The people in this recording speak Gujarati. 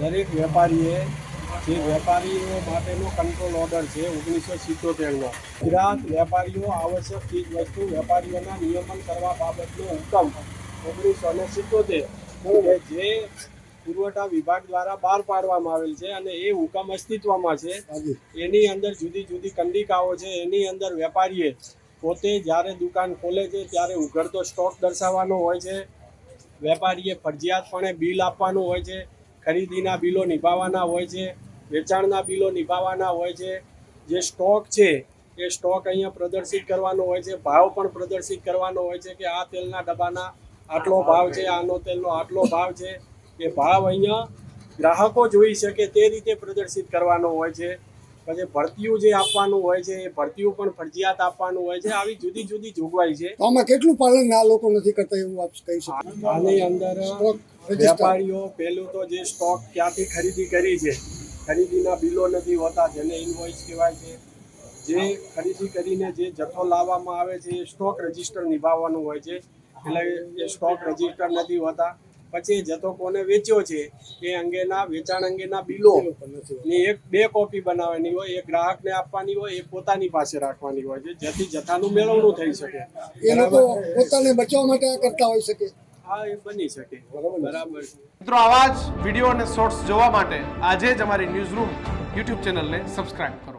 દરેક વેપારીએ જે વેપારીઓ માટેનો કંટ્રોલ ઓર્ડર છે 1977નો ગુજરાત વેપારીઓ આવશ્યક ચીજ વસ્તુ વેપારીઓના નિયમન કરવા બાબતનો હુકમ 1977 જે પુરવઠા વિભાગ દ્વારા બહાર પાડવામાં આવેલ છે અને એ હુકમ અસ્તિત્વમાં છે. એની અંદર જુદી જુદી કંડિકાઓ છે. એની અંદર વેપારીએ પોતે જ્યારે દુકાન ખોલે છે ત્યારે ઉઘડતો સ્ટોક દર્શાવવાનો હોય છે. વેપારીએ ફરજિયાતપણે બિલ આપવાનું હોય છે. ખરીદીના બિલો નિભાવવાના હોય છે. વેચાણના બિલો નિભાવવાના હોય છે. જે સ્ટોક છે એ સ્ટોક અહીંયા પ્રદર્શિત કરવાનો હોય છે. ભાવ પણ પ્રદર્શિત કરવાનો હોય છે કે આ તેલના ડબ્બાના આટલો ભાવ છે, આનો તેલનો આટલો ભાવ છે. એ ભાવ અહીંયા ગ્રાહકો જોઈ શકે તે રીતે પ્રદર્શિત કરવાનો હોય છે. પછી ભરતીયું જે આપવાનું હોય છે એ ભરતીયું પણ ફરજિયાત આપવાનું હોય છે. આવી જુદી જુદી જોગવાઈ છે. તો આમાં કેટલું પાલન આ લોકો નથી કરતા એવું આપ કહી શકો? આની અંદર વેપારીઓ પહેલું તો જે સ્ટોક ક્યાંથી ખરીદી કરી છે, ખરીદીના બિલો નથી હોતા જેને ઇનવોઇસ કહેવાય છે. જે ખરીદી કરીને જે જથ્થો લાવવામાં આવે છે એ સ્ટોક રજિસ્ટર નિભાવવાનું હોય છે. એટલે એ સ્ટોક રજિસ્ટર નથી હોતા. પછી જથ્થો કોને વેચ્યો છે એ અંગેના વેચાણ અંગેના બિલો ની એક બે કોપી બનાવવાની હોય. એક ગ્રાહકને આપવાની હોય, એક પોતાની પાસે રાખવાની હોય છે, જેથી જથ્થાનું મેળવણું થઈ શકે. એ લોકો પોતાને બચાવવા માટે આ કરતા હોઈ શકે. હા, એ બની શકે. બરાબર. મિત્રો, આવા જ વિડીયો અને શોર્ટ્સ જોવા માટે આજે જ અમારી ન્યૂઝ રૂમ યુટ્યુબ ચેનલને સબસ્ક્રાઇબ કરો.